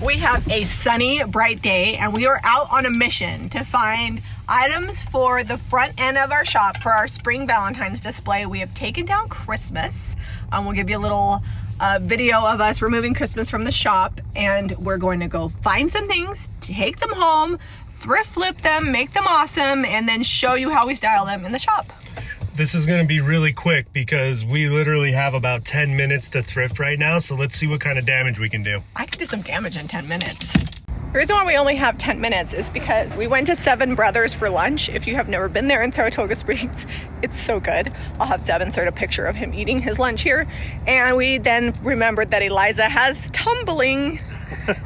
We have a sunny, bright day, and we are out on a mission to find items for the front end of our shop for our spring Valentine's display. We have taken down Christmas. We'll give you a little video of us removing Christmas from the shop, and we're going to go find some things, take them home, thrift flip them, make them awesome, and then show you how we style them in the shop. This is going to be really quick because we literally have about 10 minutes to thrift right now. So let's see what kind of damage we can do. I can do some damage in 10 minutes. The reason why we only have 10 minutes is because we went to Seven Brothers for lunch. If you have never been there in Saratoga Springs, it's so good. I'll have Seven insert a picture of him eating his lunch here. And we then remembered that Eliza has tumbling.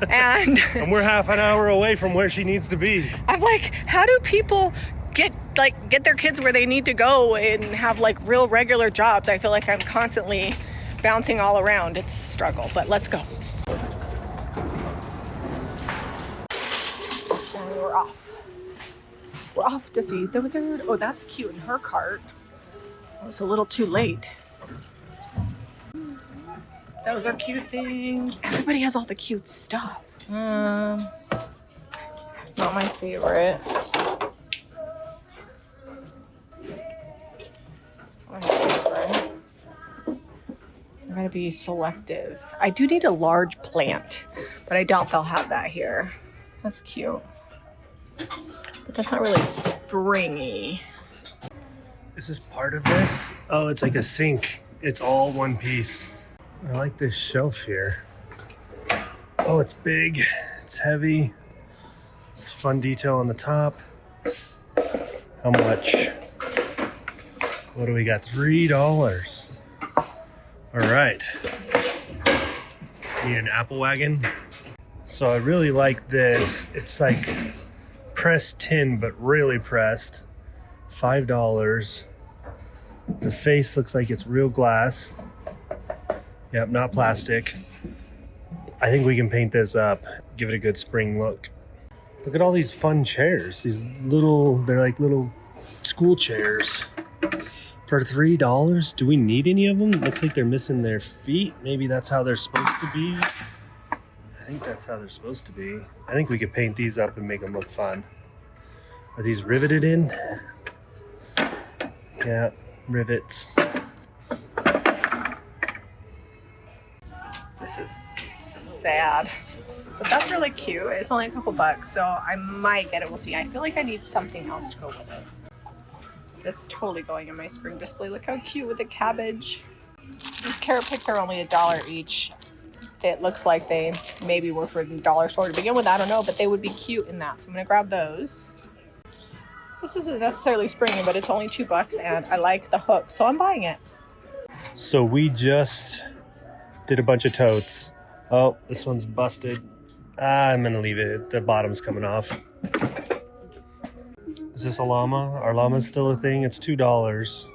and we're half an hour away from where she needs to be. I'm like, how do people get their kids where they need to go and have like real regular jobs? I feel like I'm constantly bouncing all around. It's a struggle, but let's go. And we're off. We're off to see the wizard. Oh, that's cute in her cart. Oh, it's a little too late. Those are cute things. Everybody has all the cute stuff. Not my favorite. I'm gonna be selective. I do need a large plant, but I doubt they'll have that here. That's cute. But that's not really springy. Is this part of this? Oh, it's like a sink. It's all one piece. I like this shelf here. Oh, it's big. It's heavy. It's fun detail on the top. How much? What do we got? $3. All right. Need an apple wagon. So I really like this. It's like pressed tin, but really pressed. $5. The face looks like it's real glass. Yep, not plastic. I think we can paint this up, give it a good spring look. Look at all these fun chairs. They're like little school chairs. For $3, do we need any of them? Looks like they're missing their feet. Maybe that's how they're supposed to be. I think that's how they're supposed to be. I think we could paint these up and make them look fun. Are these riveted in? Yeah, rivets. This is sad. But that's really cute. It's only a couple bucks, so I might get it. We'll see. I feel like I need something else to go with it. It's totally going in my spring display. Look how cute with the cabbage. These carrot picks are only $1 each. It looks like they maybe were for the dollar store to begin with. I don't know, but they would be cute in that. So I'm gonna grab those. This isn't necessarily springy, but it's only $2 and I like the hook, so I'm buying it. So we just did a bunch of totes. Oh, this one's busted. I'm gonna leave it. The bottom's coming off. Is this a llama? Are llamas still a thing? It's $2.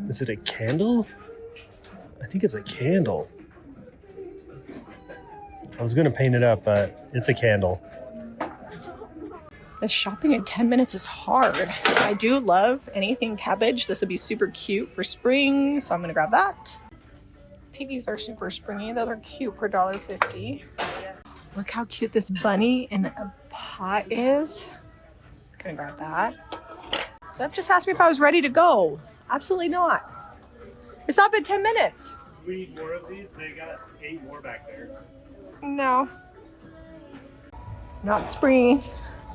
Is it a candle? I think it's a candle. I was gonna paint it up, but it's a candle. The shopping in 10 minutes is hard. I do love anything cabbage. This would be super cute for spring, so I'm gonna grab that. Piggies are super springy. Those are cute for $1.50. Look how cute this bunny in a pot is. Gonna grab that. So I've just asked me if I was ready to go. Absolutely not. It's not been 10 minutes. We need more of these. They got 8 more back there. No. Not springy,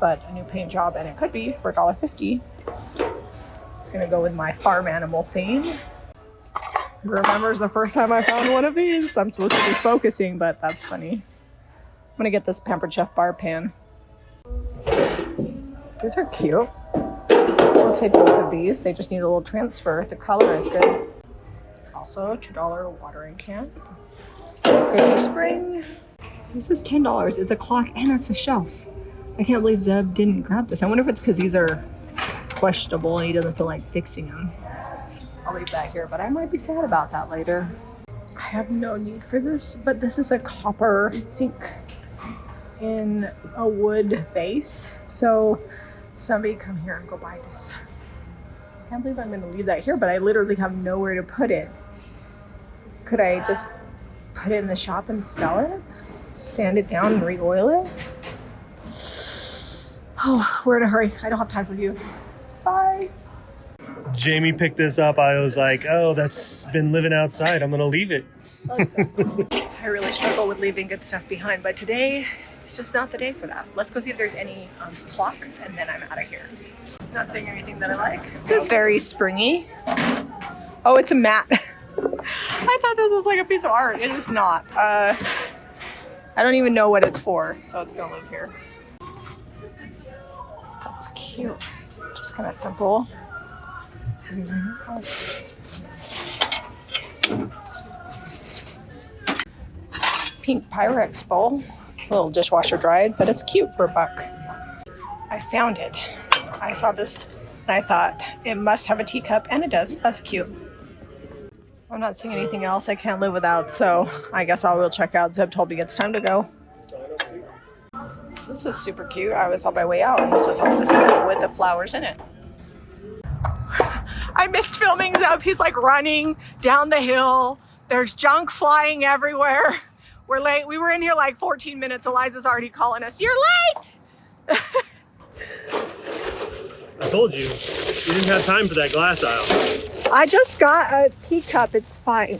but a new paint job, and it could be for $1.50. It's gonna go with my farm animal theme. Who remembers the first time I found one of these? I'm supposed to be focusing, but that's funny. I'm gonna get this Pampered Chef bar pan. These are cute. I'll take both of these. They just need a little transfer. The color is good. Also, $2 watering can. Good for spring. This is $10. It's a clock and it's a shelf. I can't believe Zeb didn't grab this. I wonder if it's because these are questionable and he doesn't feel like fixing them. I'll leave that here, but I might be sad about that later. I have no need for this, but this is a copper sink in a wood base. So somebody come here and go buy this. I can't believe I'm gonna leave that here, but I literally have nowhere to put it. Could I just put it in the shop and sell it? Sand it down and re-oil it. Oh, we're in a hurry. I don't have time for you. Bye. Jami picked this up. I was like, oh, that's been living outside. I'm going to leave it. I really struggle with leaving good stuff behind, but today it's just not the day for that. Let's go see if there's any clocks, and then I'm out of here. Not seeing anything that I like. This is very springy. Oh, it's a mat. I thought this was like a piece of art. It is not. I don't even know what it's for, so it's gonna live here. That's cute. Just kind of simple. Pink Pyrex bowl. A little dishwasher dried, but it's cute for $1. I found it. I saw this and I thought it must have a teacup, and it does. That's cute. I'm not seeing anything else I can't live without, so I guess I will check out. Zeb told me it's time to go. This is super cute. I was on my way out and this was all this with the flowers in it. I missed filming Zeb. He's like running down the hill. There's junk flying everywhere. We're late. We were in here like 14 minutes. Eliza's already calling us. You're late! I told you. You didn't have time for that glass aisle. I just got a teacup. It's fine.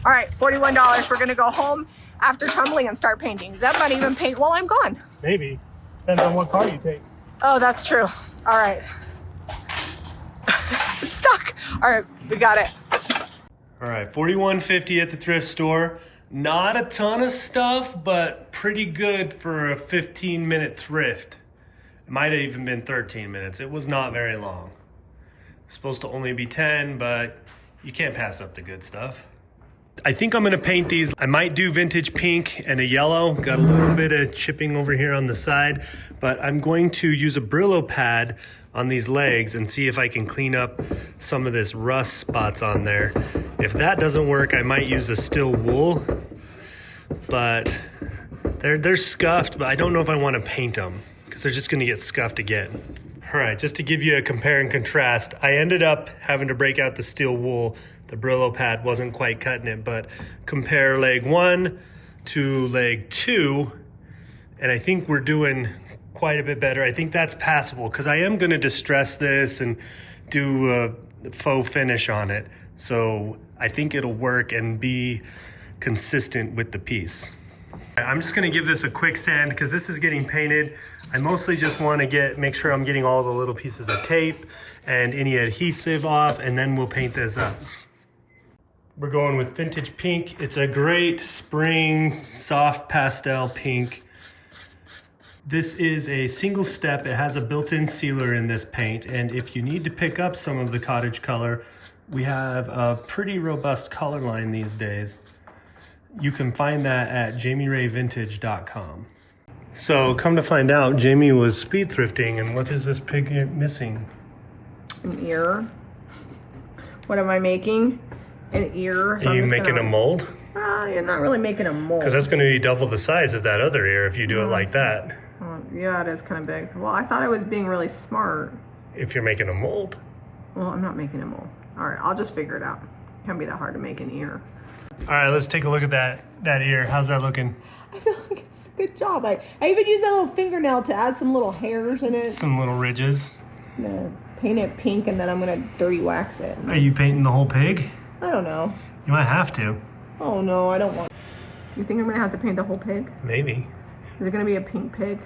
All right, $41. We're gonna go home after tumbling and start painting. Zeb might even paint while I'm gone. Maybe. Depends on what car you take. Oh, that's true. All right. It's stuck. All right, we got it. All right, $41.50 at the thrift store. Not a ton of stuff, but pretty good for a 15-minute thrift. It might have even been 13 minutes. It was not very long. It's supposed to only be 10, but you can't pass up the good stuff. I think I'm gonna paint these. I might do vintage pink and a yellow. Got a little bit of chipping over here on the side, but I'm going to use a Brillo pad on these legs and see if I can clean up some of this rust spots on there. If that doesn't work, I might use a still wool, but they're scuffed, but I don't know if I want to paint them because they're just gonna get scuffed again. All right, just to give you a compare and contrast, I ended up having to break out the steel wool. The Brillo pad wasn't quite cutting it, but compare leg 1 to leg 2, and I think we're doing quite a bit better. I think that's passable because I am gonna distress this and do a faux finish on it. So I think it'll work and be consistent with the piece. I'm just gonna give this a quick sand because this is getting painted. I mostly just wanna make sure I'm getting all the little pieces of tape and any adhesive off, and then we'll paint this up. We're going with vintage pink. It's a great spring, soft pastel pink. This is a single step. It has a built-in sealer in this paint, and if you need to pick up some of the cottage color, we have a pretty robust color line these days. You can find that at jamirayvintage.com. So come to find out, Jami was speed thrifting, and what is this pig missing? An ear. What am I making? An ear. So Are you making a mold? You're not really making a mold. Because that's going to be double the size of that other ear if you do it like that. Yeah, it is kind of big. Well, I thought I was being really smart. If you're making a mold. Well, I'm not making a mold. All right, I'll just figure it out. Can't be that hard to make an ear. All right, let's take a look at that ear. How's that looking? I feel like it's a good job. I even used my little fingernail to add some little hairs in it. Some little ridges. I'm gonna paint it pink and then I'm gonna dirty wax it. Are you painting the whole pig? I don't know. You might have to. Oh no, I don't want. Do you think I'm gonna have to paint the whole pig? Maybe. Is it gonna be a pink pig?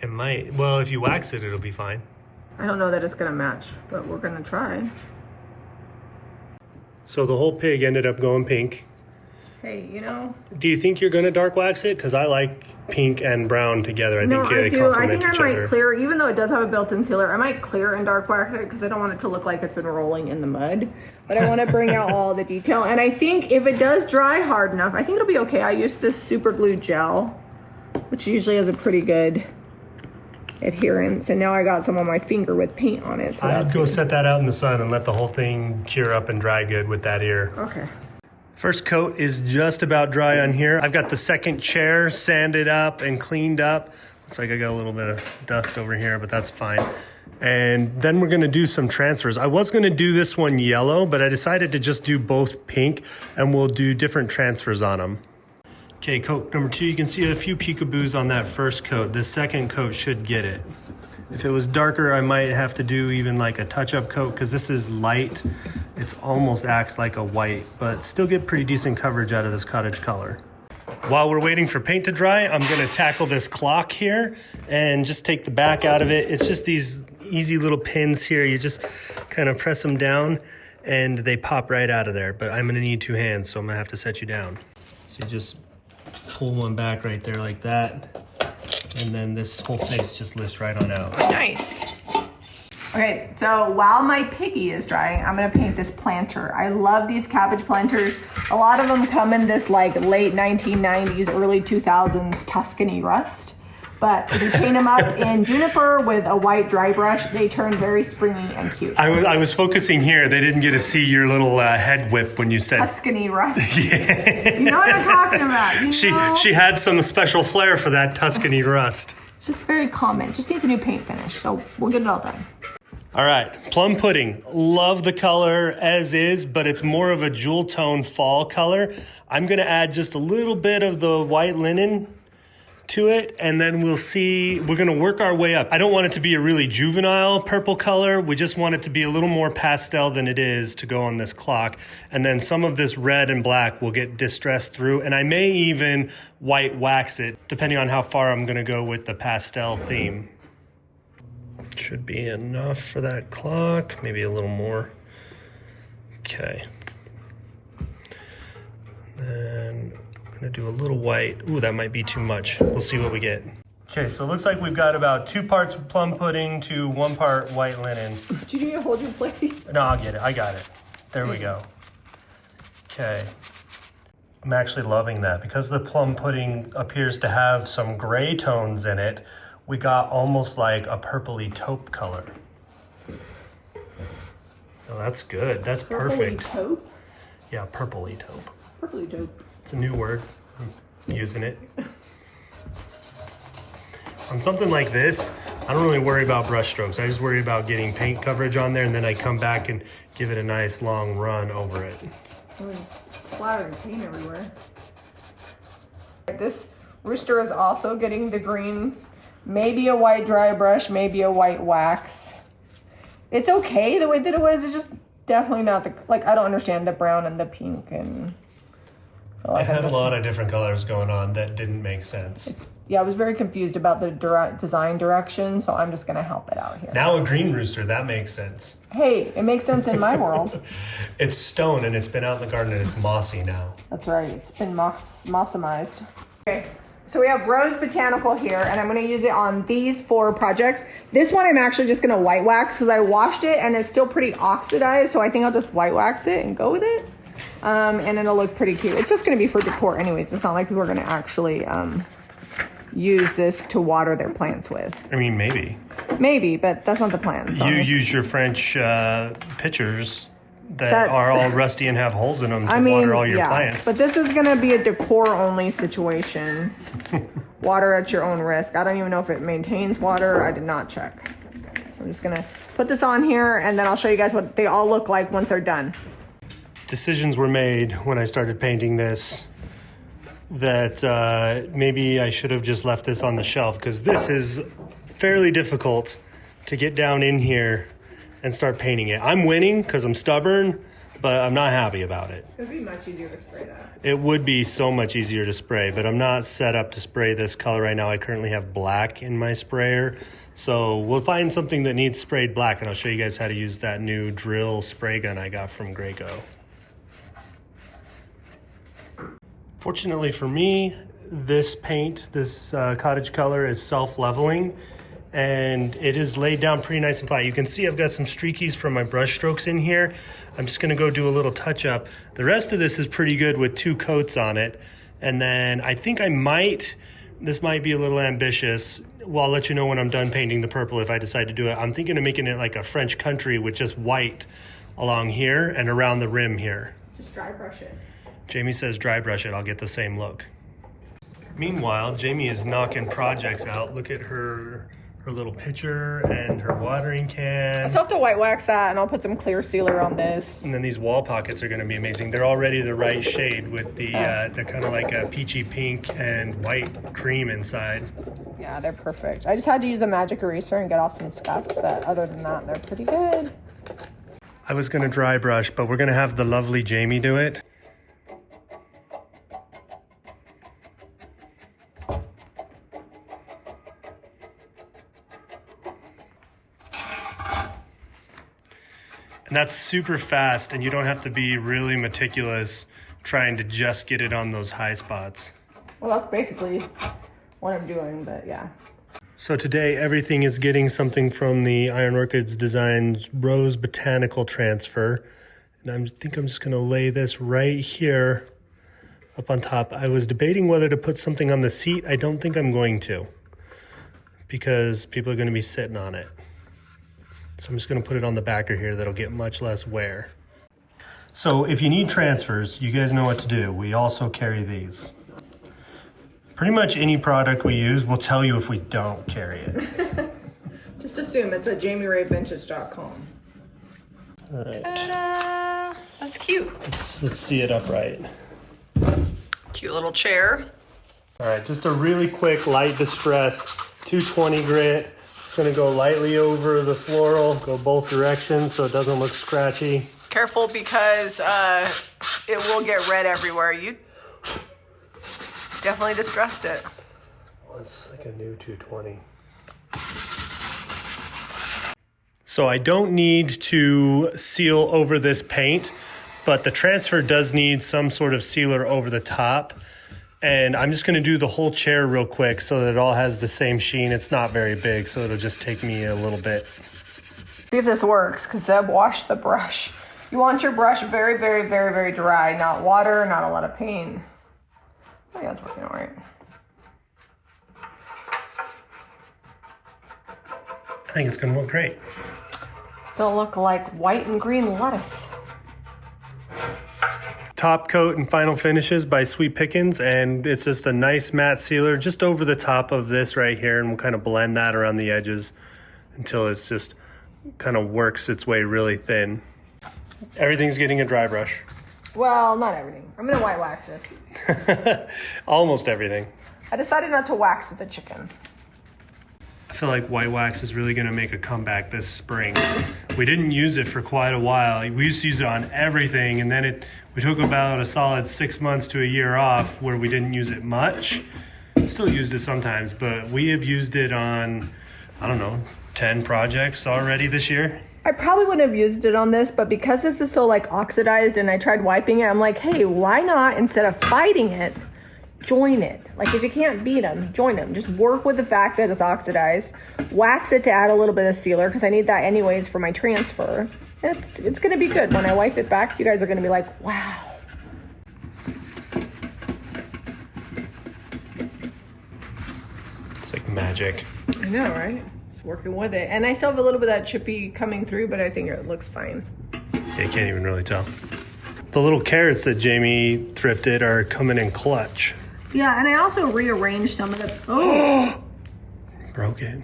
It might. Well, if you wax it, it'll be fine. I don't know that it's gonna match, but we're gonna try. So the whole pig ended up going pink. Hey, you know. Do you think you're gonna dark wax it? Because I like pink and brown together. I think they do. I complement think each I might other. clear, even though it does have a built-in sealer, I might clear and dark wax it because I don't want it to look like it's been rolling in the mud. But I want to bring out all the detail. And I think if it does dry hard enough, I think it'll be okay. I used this super glue gel, which usually has a pretty good adherence. And now I got some on my finger with paint on it. So I'd go set that out in the sun and let the whole thing cure up and dry good with that ear. Okay. First coat is just about dry on here. I've got the second chair sanded up and cleaned up. Looks like I got a little bit of dust over here, but that's fine. And then we're gonna do some transfers. I was gonna do this one yellow, but I decided to just do both pink, and we'll do different transfers on them. Okay, coat number 2, you can see a few peekaboos on that first coat. The second coat should get it. If it was darker, I might have to do even like a touch-up coat, because this is light. It's almost acts like a white, but still get pretty decent coverage out of this cottage color. While we're waiting for paint to dry, I'm gonna tackle this clock here and just take the back out of it. It's just these easy little pins here. You just kind of press them down and they pop right out of there. But I'm gonna need 2 hands, so I'm gonna have to set you down. So you just pull one back right there like that. And then this whole face just lifts right on out. Nice. Okay, so while my piggy is drying, I'm gonna paint this planter. I love these cabbage planters. A lot of them come in this like late 1990s, early 2000s Tuscany rust. But if you paint them up in juniper with a white dry brush, they turn very springy and cute. I was focusing here. They didn't get to see your little head whip when you said Tuscany rust. Yeah. You know what I'm talking about. She had some special flair for that Tuscany rust. It's just very common. Just needs a new paint finish, so we'll get it all done. All right, plum pudding. Love the color as is, but it's more of a jewel tone fall color. I'm gonna add just a little bit of the white linen to it, and then we'll see, we're gonna work our way up. I don't want it to be a really juvenile purple color. We just want it to be a little more pastel than it is to go on this clock. And then some of this red and black will get distressed through, and I may even white wax it, depending on how far I'm gonna go with the pastel theme. Should be enough for that clock, maybe a little more. Okay. Then I'm gonna do a little white. Ooh, that might be too much. We'll see what we get. Okay, so it looks like we've got about 2 parts plum pudding to 1 part white linen. Did you need to hold your plate? No, I'll get it, I got it. There we go. Okay. I'm actually loving that. Because the plum pudding appears to have some gray tones in it, we got almost like a purpley taupe color. Oh, that's good. That's perfect. Purpley taupe? Yeah, purpley taupe. Purpley taupe. It's a new word. I'm using it. On something like this, I don't really worry about brush strokes. I just worry about getting paint coverage on there, and then I come back and give it a nice long run over it. Splattering paint everywhere. This rooster is also getting the green. Maybe a white dry brush, maybe a white wax. It's okay the way that it was. It's just definitely not the, like, I don't understand the brown and the pink and. I had a lot of different colors going on that didn't make sense. Yeah, I was very confused about the design direction, so I'm just gonna help it out here. Now a green rooster, that makes sense. Hey, it makes sense in my world. It's stone and it's been out in the garden and it's mossy now. That's right, it's been mossomized. Okay. So we have Rose Botanical here, and I'm gonna use it on these 4 projects. This one I'm actually just gonna white wax because I washed it and it's still pretty oxidized, so I think I'll just white wax it and go with it. And it'll look pretty cute. It's just gonna be for decor anyways. It's not like we're gonna actually use this to water their plants with. I mean, maybe. Maybe, but that's not the plan. So you use your French pitchers that are all rusty and have holes in them to water all your plants. But this is gonna be a decor only situation. Water at your own risk. I don't even know if it maintains water. I did not check. So I'm just gonna put this on here and then I'll show you guys what they all look like once they're done. Decisions were made when I started painting this that maybe I should have just left this on the shelf, because this is fairly difficult to get down in here and start painting it. I'm winning because I'm stubborn, but I'm not happy about it. It would be much easier to spray that. It would be so much easier to spray, but I'm not set up to spray this color right now. I currently have black in my sprayer. So we'll find something that needs sprayed black, and I'll show you guys how to use that new drill spray gun I got from Graco. Fortunately for me, this paint, this cottage color is self-leveling, and it is laid down pretty nice and flat. You can see I've got some streakies from my brush strokes in here. I'm just gonna go do a little touch up. The rest of this is pretty good with 2 coats on it. And then I think this might be a little ambitious. Well, I'll let you know when I'm done painting the purple if I decide to do it. I'm thinking of making it like a French country with just white along here and around the rim here. Just dry brush it. Jamie says dry brush it, I'll get the same look. Meanwhile, Jamie is knocking projects out. Look at her her little pitcher and her watering can. I still have to white wax that, and I'll put some clear sealer on this. And then these wall pockets are going to be amazing. They're already the right shade with the they're kind of like a peachy pink and white cream inside. Yeah, they're perfect. I just had to use a magic eraser and get off some scuffs, but other than that, they're pretty good. I was going to dry brush, but we're going to have the lovely Jami do it. And that's super fast, and you don't have to be really meticulous trying to just get it on those high spots. Well, that's basically what I'm doing, but yeah. So today, everything is getting something from the Iron Orchids Designs Rose Botanical Transfer. And I think I'm just gonna lay this right here up on top. I was debating whether to put something on the seat. I don't think I'm going to, because people are gonna be sitting on it. So I'm just gonna put it on the backer here. That'll get much less wear. So if you need transfers, you guys know what to do. We also carry these. Pretty much any product we use, we'll tell you if we don't carry it. Just assume it's at jamirayvintage.com. All right. Ta-da! That's cute. Let's see it upright. Cute little chair. All right, just a really quick light distress 220 grit. Just gonna go lightly over the floral, go both directions so it doesn't look scratchy. Careful because it will get red everywhere. You definitely distressed it. Well, it's like a new 220. So I don't need to seal over this paint, but the transfer does need some sort of sealer over the top. And I'm just gonna do the whole chair real quick so that it all has the same sheen. It's not very big, so it'll just take me a little bit. See if this works, because Zeb washed the brush. You want your brush very, very, very, very dry, not water, not a lot of paint. Oh yeah, it's working all right. I think it's gonna look great. It'll look like white and green lettuce. Top coat and final finishes by Sweet Pickins, and it's just a nice matte sealer just over the top of this right here, and we'll kind of blend that around the edges until it's just kind of works its way really thin. Everything's getting a dry brush. Well, not everything. I'm gonna white wax this. Almost everything. I decided not to wax with the chicken. I feel like white wax is really gonna make a comeback this spring. We didn't use it for quite a while. We used to use it on everything, and then we took about a solid 6 months to a year off where we didn't use it much. Still used it sometimes, but we have used it on, I don't know, 10 projects already this year. I probably wouldn't have used it on this, but because this is so like oxidized and I tried wiping it, I'm like, hey, why not, instead of fighting it, join it? Like, if you can't beat them, join them. Just work with the fact that it's oxidized. Wax it to add a little bit of sealer, because I need that anyways for my transfer. And it's going to be good. When I wipe it back, you guys are going to be like, wow. It's like magic. I know, right? Just working with it. And I still have a little bit of that chippy coming through, but I think it looks fine. Yeah, you can't even really tell. The little carrots that Jami thrifted are coming in clutch. Yeah, and I also rearranged some of the... Oh! Broke it.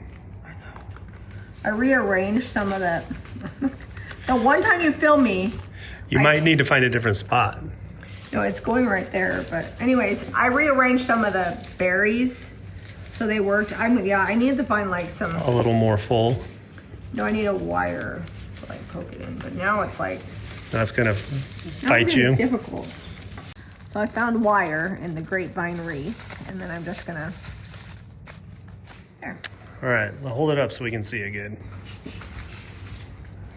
I rearranged some of the... The one time you film me... You might need to find a different spot. No, it's going right there. But anyways, I rearranged some of the berries so they worked. I needed to find like some... A little more full. No, I need a wire to like poke it in. But now it's like... That's gonna fight you. Difficult. So I found wire in the grapevine wreath, and then I'm just gonna... There. All right, well, hold it up so we can see it good.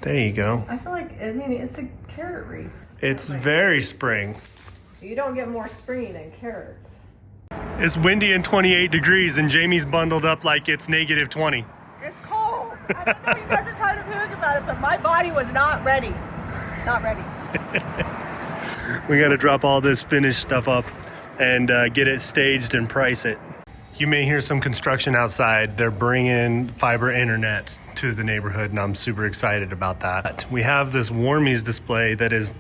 There you go. I feel like, I mean, it's a carrot wreath. It's very spring. You don't get more springy than carrots. It's windy and 28 degrees, and Jamie's bundled up like it's negative 20. It's cold. I don't know if you guys are tired of hearing about it, but my body was not ready. It's not ready. We got to drop all this finished stuff up and get it staged and price it. You may hear some construction outside. They're bringing fiber internet to the neighborhood, and I'm super excited about that. We have this Warmies display that is,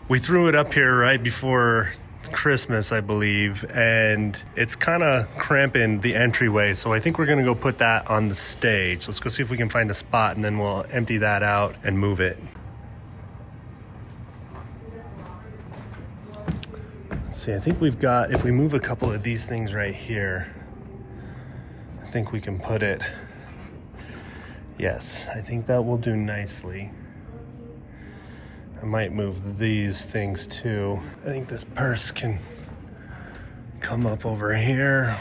we threw it up here right before Christmas, I believe, and it's kind of cramping the entryway. So I think we're gonna go put that on the stage. Let's go see if we can find a spot, and then we'll empty that out and move it. Let's see, I think we've got, if we move a couple of these things right here, I think we can put it, yes, I think that will do nicely. I might move these things too. I think this purse can come up over here.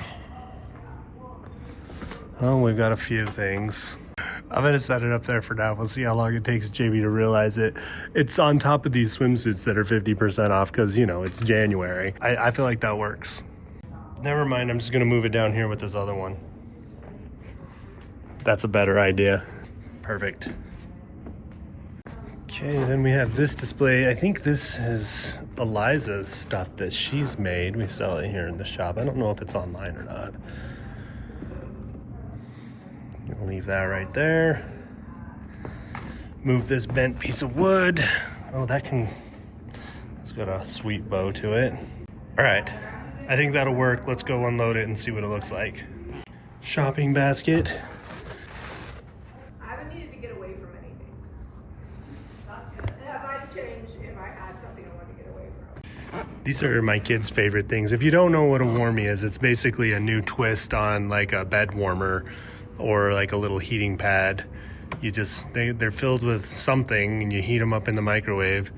Oh, we've got a few things. I'm gonna set it up there for now. We'll see how long it takes Jami to realize it. It's on top of these swimsuits that are 50% off because, you know, it's January. I feel like that works. Never mind, I'm just gonna move it down here with this other one. That's a better idea. Perfect. Okay, then we have this display. I think this is Eliza's stuff that she's made. We sell it here in the shop. I don't know if it's online or not. I'll leave that right there. Move this bent piece of wood. Oh, it's got a sweet bow to it. All right, I think that'll work. Let's go unload it and see what it looks like. Shopping basket. I haven't needed to get away from anything. That might change if I had something I wanted to get away from. These are my kids' favorite things. If you don't know what a warmie is, it's basically a new twist on like a bed warmer or like a little heating pad. They're filled with something and you heat them up in the microwave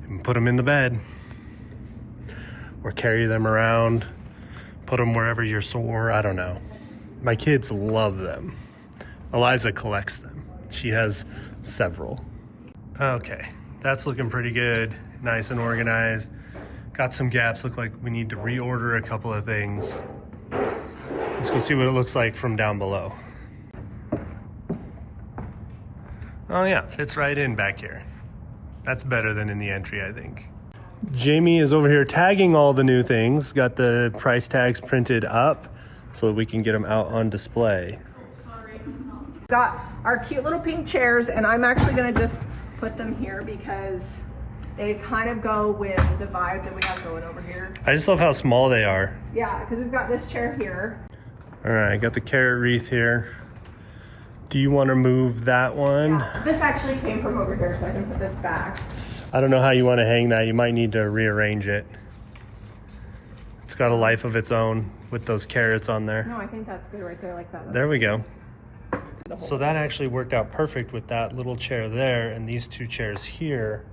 and put them in the bed or carry them around, put them wherever you're sore. I don't know. My kids love them. Eliza collects them. She has several. Okay, that's looking pretty good. Nice and organized. Got some gaps. Look like we need to reorder a couple of things. Let's go see what it looks like from down below. Oh yeah, fits right in back here. That's better than in the entry, I think. Jami is over here tagging all the new things. Got the price tags printed up so that we can get them out on display. Sorry. Got our cute little pink chairs, and I'm actually gonna just put them here because they kind of go with the vibe that we have going over here. I just love how small they are. Yeah, because we've got this chair here. All right, got the carrot wreath here. Do you want to move that one? Yeah, this actually came from over here, so I can put this back. I don't know how you want to hang that. You might need to rearrange it. It's got a life of its own with those carrots on there. No, I think that's good right there like that. There we go. So that actually worked out perfect with that little chair there and these two chairs here.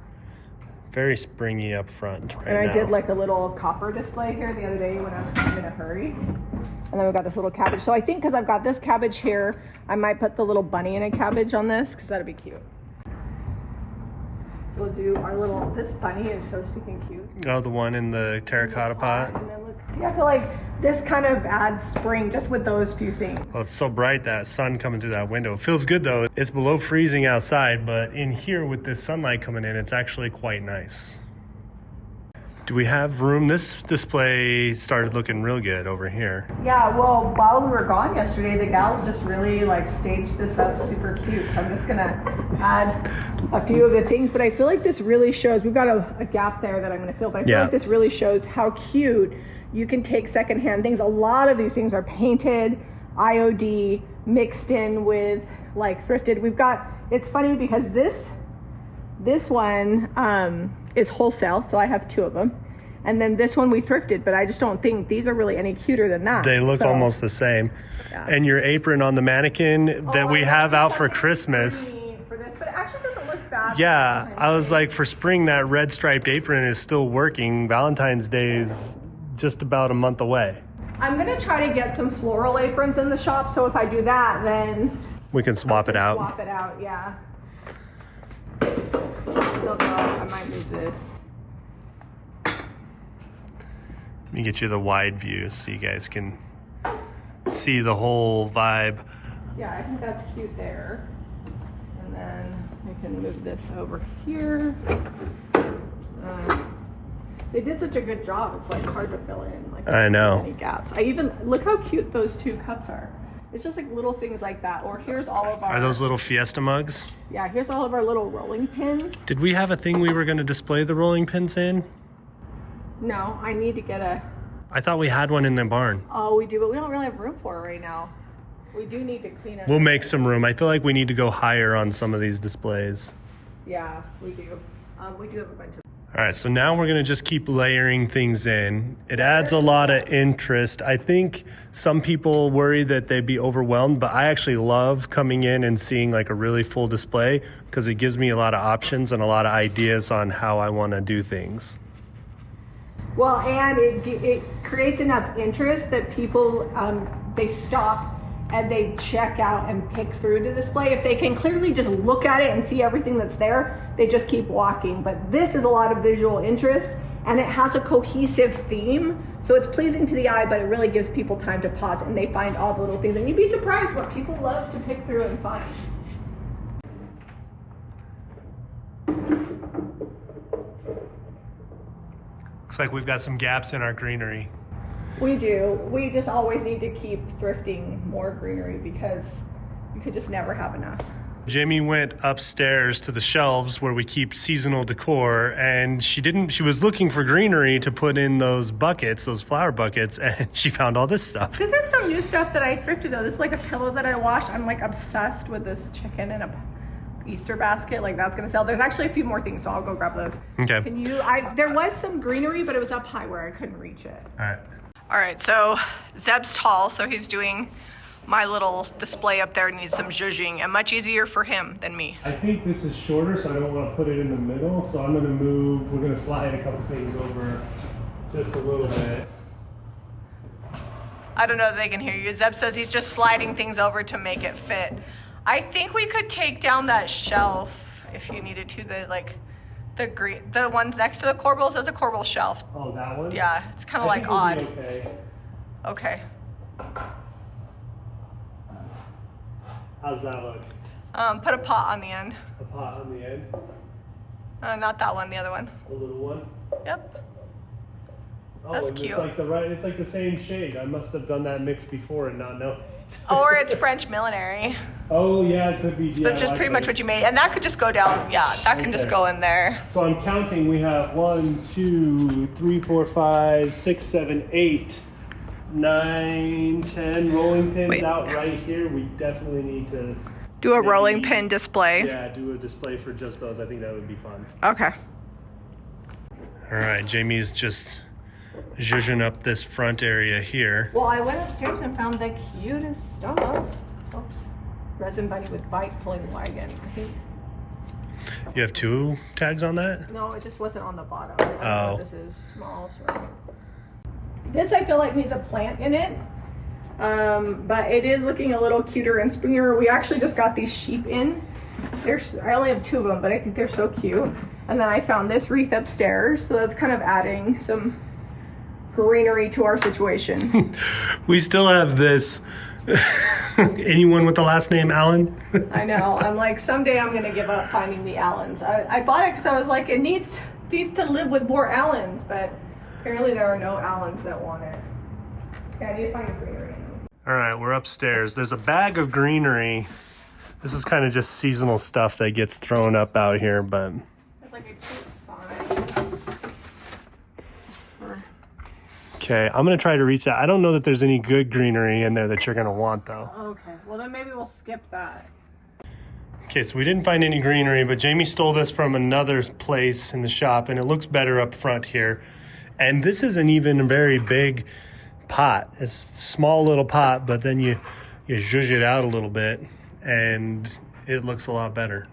Very springy up front right now. And I did like a little copper display here the other day when I was kind of in a hurry. And then we got this little cabbage. So I think because I've got this cabbage here, I might put the little bunny in a cabbage on this because that'd be cute. So we'll do our little, this bunny is so stinking cute. Oh, the one in the terracotta pot? And then look, see, I feel like this kind of adds spring just with those few things. Well, it's so bright, that sun coming through that window. It feels good though. It's below freezing outside, but in here with this sunlight coming in, it's actually quite nice. Do we have room? This display started looking real good over here. Yeah, well, while we were gone yesterday, the gals just really like staged this up super cute. So I'm just gonna add a few of the things, but I feel like this really shows, we've got a gap there that I'm gonna fill, but I feel like this really shows how cute you can take secondhand things. A lot of these things are painted, IOD, mixed in with like thrifted. We've got, it's funny because this one is wholesale, so I have two of them. And then this one we thrifted, but I just don't think these are really any cuter than that. They look almost the same. Yeah. And your apron on the mannequin that we have out for Christmas. For this, but it actually doesn't look bad. Yeah, I was like, for spring, that red striped apron is still working. Valentine's Day is just about a month away. I'm gonna try to get some floral aprons in the shop, so if I do that, then we can swap it out. Swap it out, yeah. I might move this. Let me get you the wide view so you guys can see the whole vibe. Yeah, I think that's cute there. And then we can move this over here. They did such a good job. It's like hard to fill in. Like, I know. Any gaps. I even look how cute those two cups are. It's just like little things like that. Or here's all of our. Are those little Fiesta mugs? Yeah, here's all of our little rolling pins. Did we have a thing we were going to display the rolling pins in? No, I need to get a... I thought we had one in the barn. Oh, we do, but we don't really have room for it right now. We do need to clean it. We'll make some room. I feel like we need to go higher on some of these displays. Yeah, we do. We do have a bunch of... All right, so now we're gonna just keep layering things in. It adds a lot of interest. I think some people worry that they'd be overwhelmed, but I actually love coming in and seeing like a really full display because it gives me a lot of options and a lot of ideas on how I wanna do things. Well, and it creates enough interest that people, they stop and they check out and pick through the display. If they can clearly just look at it and see everything that's there, they just keep walking. But this is a lot of visual interest, and it has a cohesive theme. So it's pleasing to the eye, but it really gives people time to pause and they find all the little things. And you'd be surprised what people love to pick through and find. Looks like we've got some gaps in our greenery. We do. We just always need to keep thrifting more greenery because you could just never have enough. Jami went upstairs to the shelves where we keep seasonal decor, and she was looking for greenery to put in those buckets, those flower buckets, and she found all this stuff. This is some new stuff that I thrifted though. This is like a pillow that I washed. I'm like obsessed with this chicken in a Easter basket. Like that's gonna sell. There's actually a few more things, so I'll go grab those. Okay. There was some greenery, but it was up high where I couldn't reach it. All right, so Zeb's tall, so he's doing my little display up there. Needs some zhuzhing, and much easier for him than me. I think this is shorter, so I don't want to put it in the middle, so I'm gonna move, we're gonna slide a couple things over just a little bit. I don't know if they can hear you. Zeb says he's just sliding things over to make it fit. I think we could take down that shelf if you needed to, the ones next to the corbels as a corbel shelf. Oh, that one? Yeah, it's kind of like odd. Okay. Okay. How's that look? Put a pot on the end. A pot on the end? Not that one, the other one. The little one? Yep. Oh, That's and cute. It's like the same shade. I must have done that mix before and not know it. Or it's French millinery. Oh yeah, it could be. But it's just pretty much what you made. And that could just go down. Yeah, that can just go in there. So I'm counting. We have 1, 2, 3, 4, 5, 6, 7, 8, 9, 10 rolling pins out right here. We definitely need to do a rolling pin display. Yeah, do a display for just those. I think that would be fun. Okay. All right, Jami's just zhuzhing up this front area here. Well, I went upstairs and found the cutest stuff. Oops. Resin bunny with bike pulling wagon. I think. You have 2 tags on that? No, it just wasn't on the bottom. Oh. This is small. So. This I feel like needs a plant in it. But it is looking a little cuter and springier. We actually just got these sheep in. I only have 2 of them, but I think they're so cute. And then I found this wreath upstairs, so that's kind of adding some greenery to our situation. We still have this. Anyone with the last name Allen? I know. I'm like, someday I'm going to give up finding the Allens. I bought it because I was like, it needs to live with more Allens, but apparently there are no Allens that want it. Yeah, I need to find a greenery. All right, we're upstairs. There's a bag of greenery. This is kind of just seasonal stuff that gets thrown up out here, but... It's like a cute sign. Okay, I'm gonna try to reach that. I don't know that there's any good greenery in there that you're gonna want though. Okay, well then maybe we'll skip that. Okay, so we didn't find any greenery, but Jami stole this from another place in the shop, and it looks better up front here. And this isn't even a very big pot. It's a small little pot, but then you zhuzh it out a little bit, and it looks a lot better.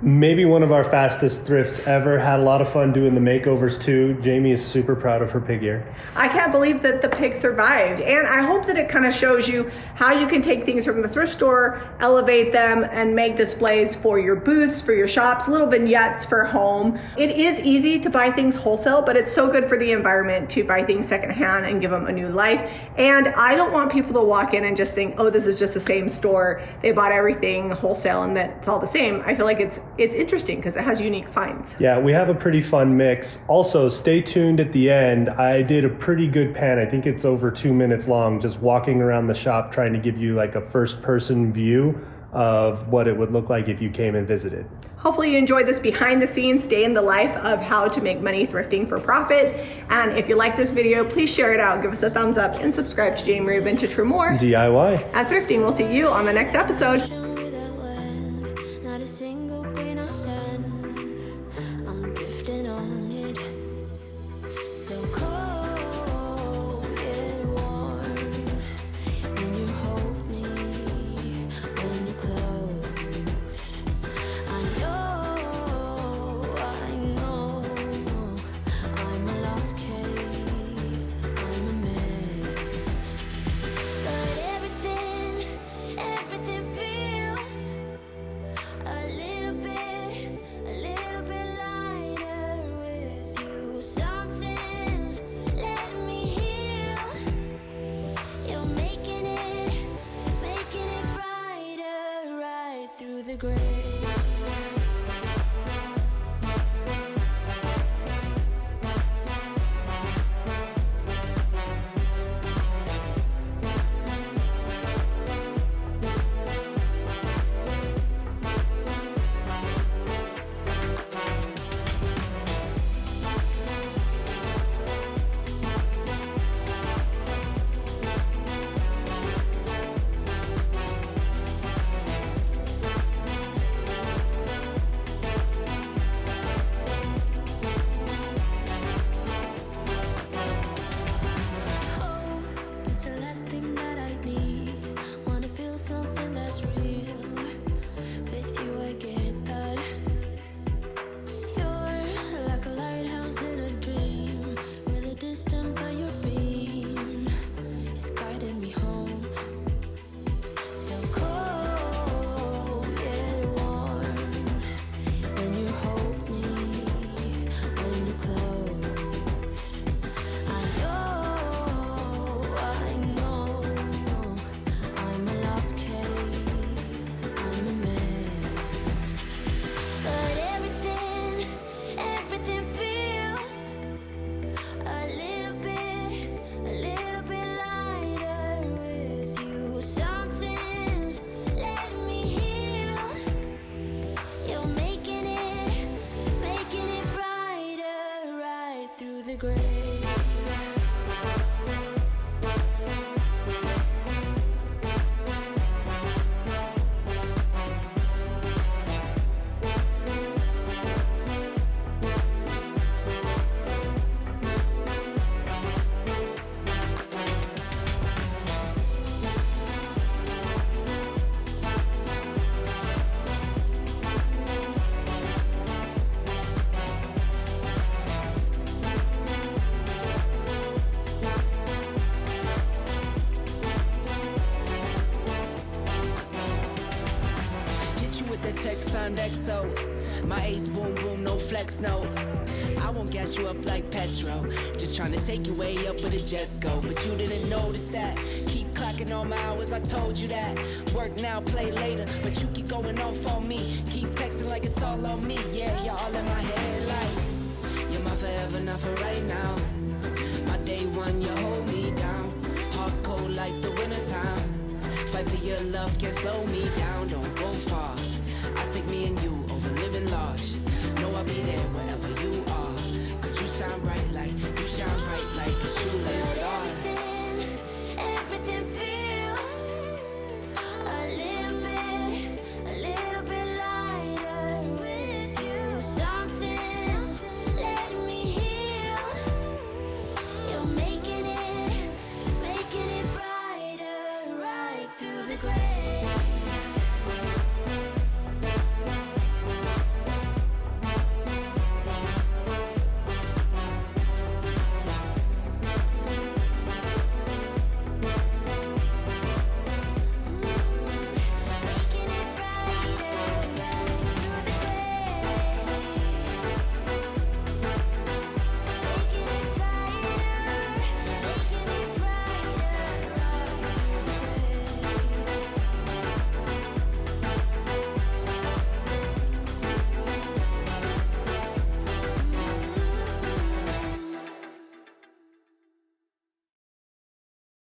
Maybe one of our fastest thrifts ever. Had a lot of fun doing the makeovers too. Jami is super proud of her pig ear. I can't believe that the pig survived. And I hope that it kind of shows you how you can take things from the thrift store, elevate them, and make displays for your booths, for your shops, little vignettes for home. It is easy to buy things wholesale, but it's so good for the environment to buy things secondhand and give them a new life. And I don't want people to walk in and just think, oh, this is just the same store. They bought everything wholesale and that it's all the same. I feel like it's interesting because it has unique finds. Yeah, we have a pretty fun mix. Also, stay tuned at the end. I did a pretty good pan. I think it's over 2 minutes long, just walking around the shop trying to give you like a first person view of what it would look like if you came and visited. Hopefully you enjoyed this behind the scenes day in the life of how to make money thrifting for profit. And if you like this video, please share it out, give us a thumbs up, and subscribe to Jami Vintage for more DIY at Thrifting. We'll see you on the next episode. Not a single grain of sand. I'm drifting on it. So cold, yet warm. When you hold me, when you close. I know, I'm a lost case. I'm a mess. But everything feels a little bit lighter with you. Something's letting me heal. You're making it brighter right through the gray. It's the last thing that I need. Wanna feel something that's real. With you I get that. You're like a lighthouse in a dream. Really distant but your beam is guiding me home. So cold yet warm. When you hold me, when you close. I know, I'm a lost case, I'm a mess. But everything feels a little bit lighter with you. Something's letting me heal. You're making it brighter right through the gray. The text on XO. My ace boom boom, no flex, no. I won't gas you up like petrol. Just trying to take you way up where the jets go. But you didn't notice that. Keep clocking all my hours, I told you that. Work now, play later. But you keep going off on me. Keep texting like it's all on me. Yeah, you're all in my head like you're my forever, not for right now. My day one, you hold me down. Hard cold like the wintertime. Fight for your love, can't slow me down. Don't go far. I take me and you over living large. Know I'll be there wherever you are. Cause you shine bright like a shoeless